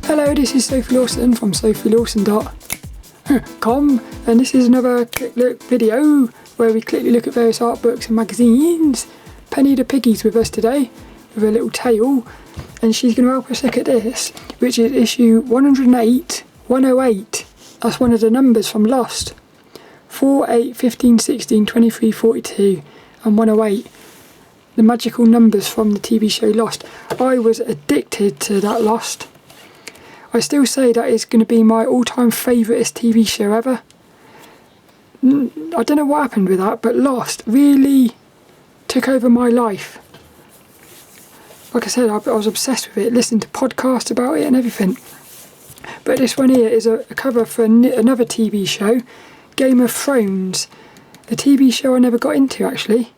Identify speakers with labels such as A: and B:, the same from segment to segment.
A: Hello, this is Sophie Lawson from sophielawson.com, and this is another Click Look video where we quickly look at various art books and magazines. Penny the Piggy's with us today with a little tail, and she's going to help us look at this, which is issue 108, 108. That's one of the numbers from Lost. 4, 8, 15, 16, 23, 42 and 108. The magical numbers from the TV show Lost. I was addicted to that Lost. I still say that is going to be my all-time favouriteest TV show ever. I don't know what happened with that, but Lost really took over my life. Like I said, I was obsessed with it, listening to podcasts about it and everything. But this one here is a cover for another TV show, Game of Thrones. A TV show I never got into actually.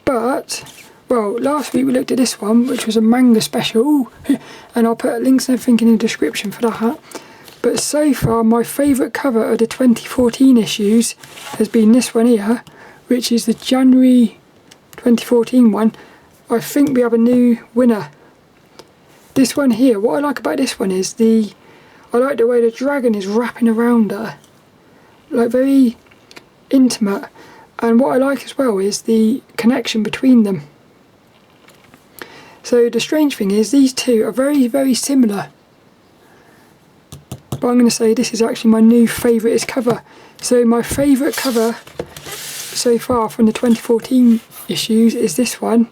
A: But, well, last week we looked at this one, which was a manga special, and I'll put links and everything in the description for that. But so far, my favourite cover of the 2014 issues has been this one here, which is the January 2014 one. I think we have a new winner. This one here, what I like about this one is I like the way the dragon is wrapping around her. Like, very intimate. And what I like as well is the connection between them. So the strange thing is these two are very, very similar. But I'm going to say this is actually my new favouriteest cover. So my favourite cover so far from the 2014 issues is this one,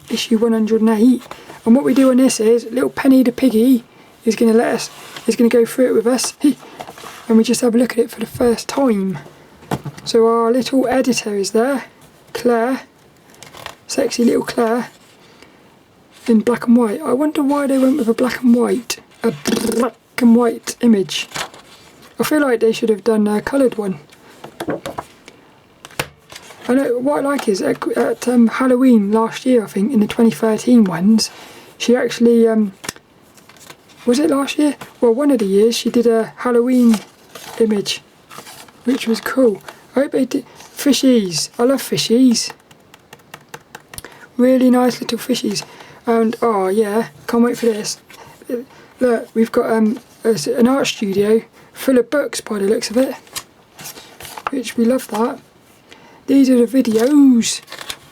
A: issue 108. And what we do on this is little Penny the Piggy is going to go through it with us, and we just have a look at it for the first time. So our little editor is there, Claire, sexy little Claire, in black and white. I wonder why they went with a black and white image. I feel like they should have done a coloured one. I know what I like is at Halloween last year, I think, in the 2013 ones, she actually, was it last year? Well, one of the years she did a Halloween image, which was cool. I hope they did. Fishies. I love fishies. Really nice little fishies. And, oh yeah, can't wait for this. Look, we've got an art studio full of books by the looks of it. Which we love that. These are the videos,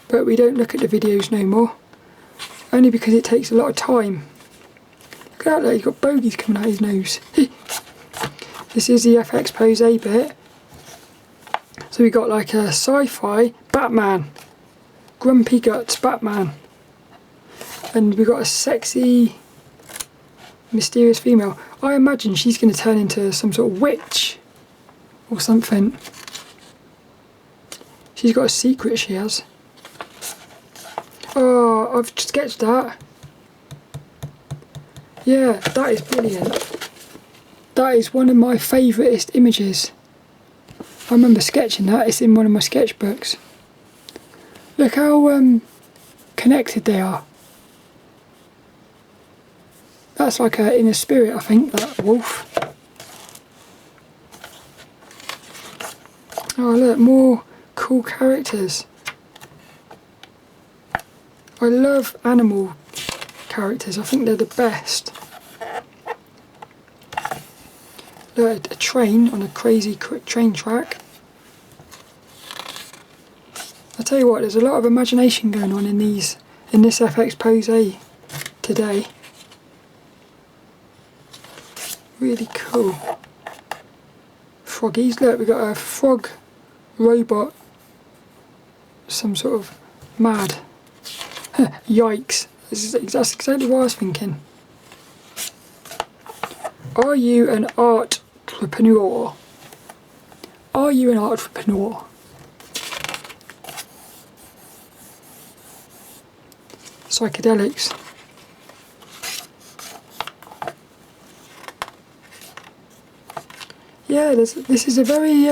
A: but we don't look at the videos no more. Only because it takes a lot of time. Look at that, look, he's got bogies coming out his nose. This is the FX Pose bit. So we got like a sci-fi Batman, Grumpy Guts Batman, and we got a sexy, mysterious female. I imagine she's going to turn into some sort of witch or something. She's got a secret, she has. Oh, I've sketched that. Yeah, that is brilliant. That is one of my favouriteest images. I remember sketching that, it's in one of my sketchbooks. Look how connected they are. That's like a inner spirit, I think, that wolf. Oh look, more cool characters. I love animal characters, I think they're the best. Look, a train on a crazy train track. I tell you what, there's a lot of imagination going on in this FX Pose today. Really cool. Froggies, look, we've got a frog robot, some sort of mad. Yikes, that's exactly what I was thinking. Are you an entrepreneur? Are you an entrepreneur? Psychedelics. Yeah, this is a very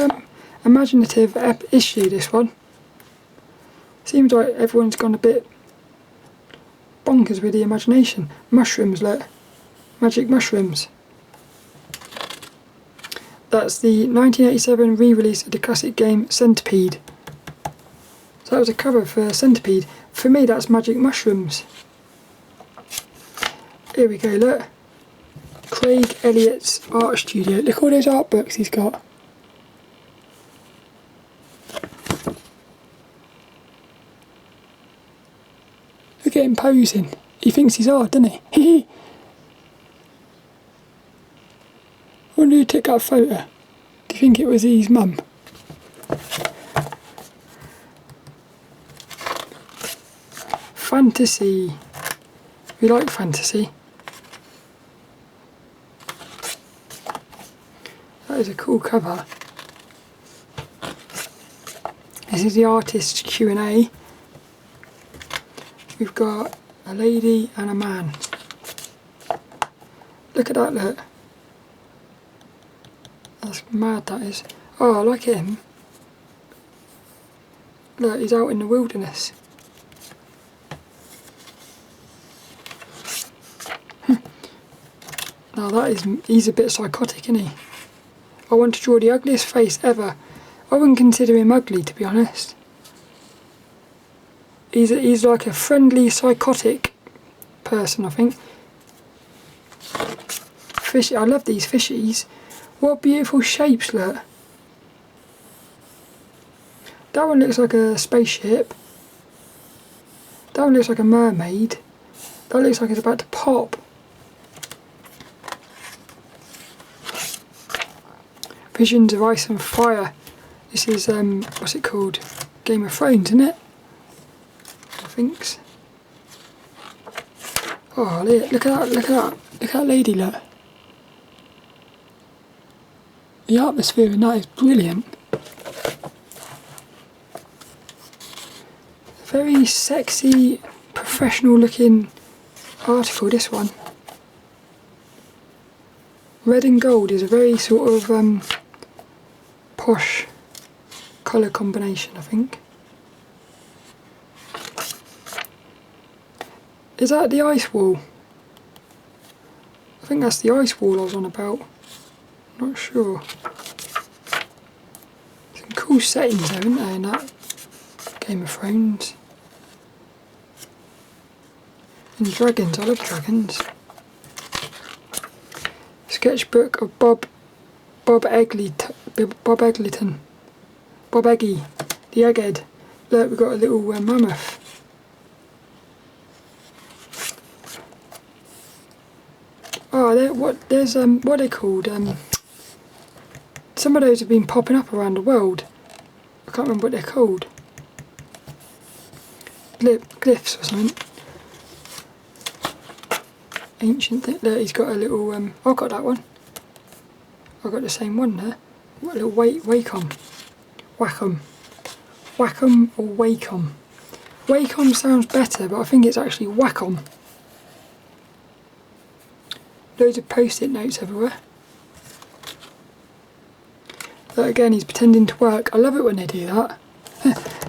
A: imaginative issue, this one. Seems like everyone's gone a bit bonkers with the imagination. Mushrooms, look. Magic mushrooms. That's the 1987 re-release of the classic game Centipede. So that was a cover for Centipede. For me, that's magic mushrooms. Here we go, look. Craig Elliott's art studio. Look at all those art books he's got. Look at him posing. He thinks he's hard, doesn't he? I wonder who took that photo. Do you think it was his mum? Fantasy. We like fantasy. That is a cool cover. This is the artist's Q&A. We've got a lady and a man. Look at that, look. That's mad, that is. Oh, I like him. Look, he's out in the wilderness. Now that is, he's a bit psychotic, isn't he? I want to draw the ugliest face ever. I wouldn't consider him ugly, to be honest. He's like a friendly, psychotic person, I think. Fish, I love these fishies. What beautiful shapes, look. That one looks like a spaceship. That one looks like a mermaid. That looks like it's about to pop. Visions of Ice and Fire. This is, what's it called? Game of Thrones, isn't it? I think. Oh, look at that, look at that. Look at that lady, look. The atmosphere in that is brilliant. Very sexy, professional looking article, this one. Red and gold is a very sort of posh colour combination, I think. Is that the ice wall? I think that's the ice wall I was on about. Not sure. Some cool settings there, isn't there, in that Game of Thrones. And dragons, I love dragons. Sketchbook of Bob Eggleton. Bob Eggy, the egghead. Look, we've got a little mammoth. Oh, what are they called? Some of those have been popping up around the world. I can't remember what they're called. Glyphs or something. Ancient thing. There, he's got a little. I've got that one. I've got the same one there. What a little Wacom. Wacom. Wacom or Wacom. Wacom sounds better, but I think it's actually Wacom. Loads of post-it notes everywhere. But again, he's pretending to work. I love it when they do that.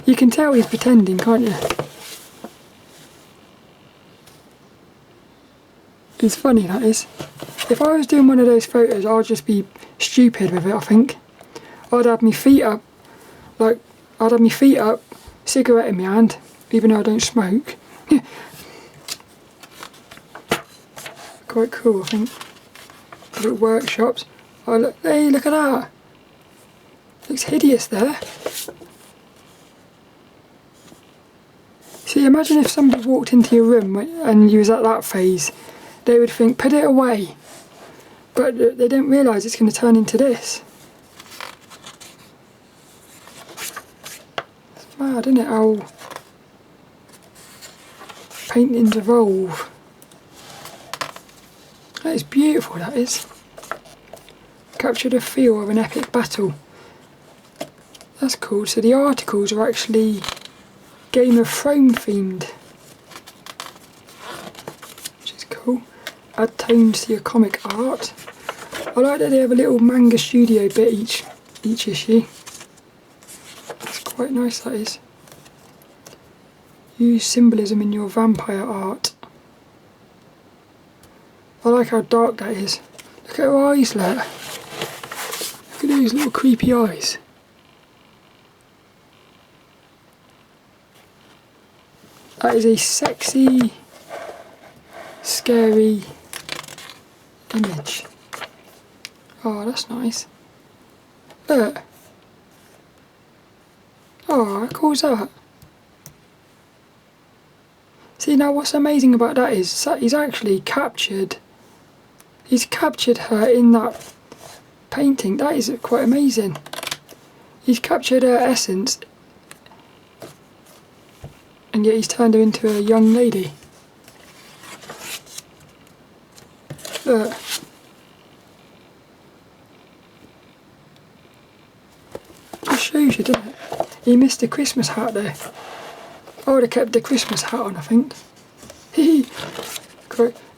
A: You can tell he's pretending, can't you? It's funny, that is. If I was doing one of those photos, I'd just be stupid with it, I think. I'd have my feet up, cigarette in my hand, even though I don't smoke. Quite cool, I think. Little workshops. Oh, look, hey, look at that. Looks hideous there. See, imagine if somebody walked into your room and you was at that phase. They would think, put it away. But they don't realise it's going to turn into this. It's mad, isn't it, how paintings evolve. That is beautiful, that is. Capture the feel of an epic battle. That's cool. So the articles are actually Game of Thrones themed. Which is cool. Add tones to your comic art. I like that they have a little manga studio bit each issue. That's quite nice, that is. Use symbolism in your vampire art. I like how dark that is. Look at her eyes, look. Look at those little creepy eyes. That is a sexy, scary image. Oh, that's nice. Look. Oh, how cool is that? See, now what's amazing about that is that he's actually captured her in that painting. That is quite amazing. He's captured her essence, and yet he's turned her into a young lady. Look. Just shows you, doesn't it? He missed the Christmas hat there. I would have kept the Christmas hat on, I think.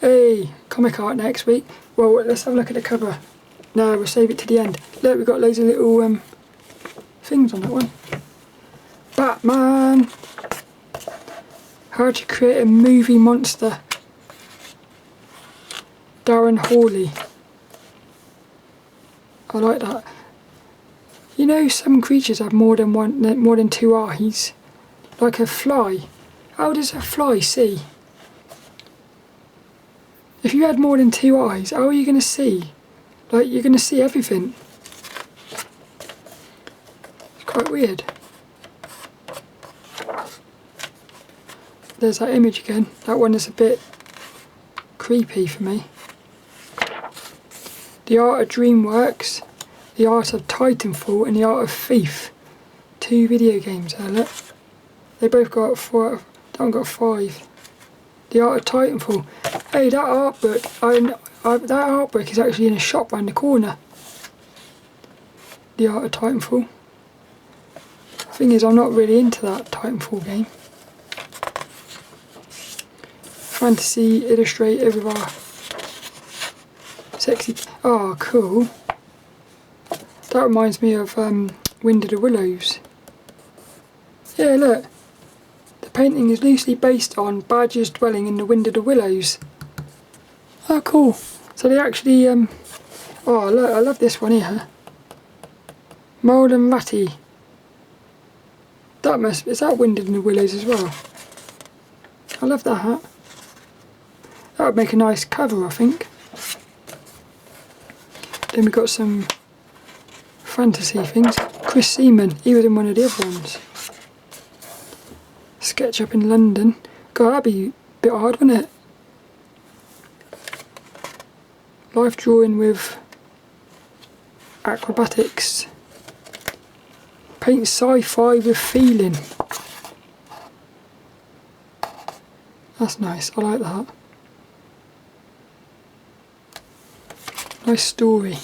A: Hey, comic art next week. Well, let's have a look at the cover. No, we'll save it to the end. Look, we've got loads of little things on that one. Batman! How to create a movie monster. Darren Hawley. I like that. You know, some creatures have more than two eyes. Like a fly. How does a fly see? If you had more than two eyes, how are you going to see? Like, you're going to see everything. It's quite weird. There's that image again. That one is a bit creepy for me. The Art of Dreamworks, The Art of Titanfall, and The Art of Thief. 2 video games there, look. They both got 4. That one got 5. The Art of Titanfall. Hey, that art book. That art book is actually in a shop round the corner. The Art of Titanfall. Thing is, I'm not really into that Titanfall game. Fantasy illustrator with our sexy. Oh, cool. That reminds me of Wind of the Willows. Yeah, look. The painting is loosely based on badgers dwelling in the Wind of the Willows. Oh, cool. So they actually, oh, look, I love this one here. Mold and Ratty. Is that Wind in the Willows as well? I love that hat. That would make a nice cover, I think. Then we've got some fantasy things. Chris Seaman, he was in one of the other ones. Sketch up in London. God, that'd be a bit hard, wouldn't it? Life drawing with acrobatics. Paint sci-fi with feeling. That's nice, I like that. Nice story.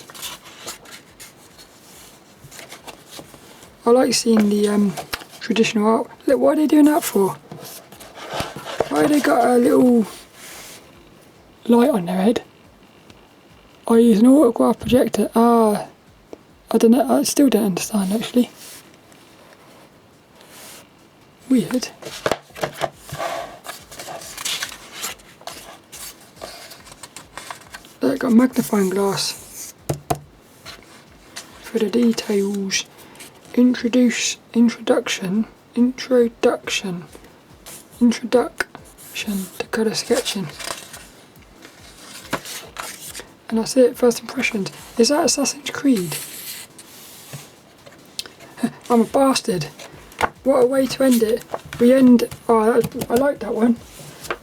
A: I like seeing the traditional art. Look, what are they doing that for? Why have they got a little light on their head? I use an autograph projector. Ah, I don't know. I still don't understand actually. Weird. Look, got a magnifying glass for the details. Introduction to colour sketching. And that's it, first impressions. Is that Assassin's Creed? I'm a bastard. What a way to end it. We end, oh, I like that one.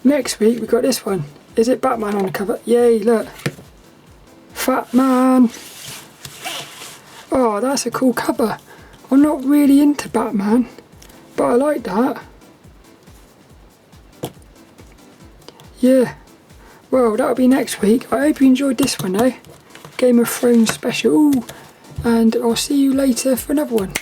A: Next week we got this one. Is it Batman on the cover? Yay, look. Fat Man. Oh, that's a cool cover. I'm not really into Batman, but I like that. Yeah. Well, that'll be next week. I hope you enjoyed this one though. Game of Thrones special. And I'll see you later for another one.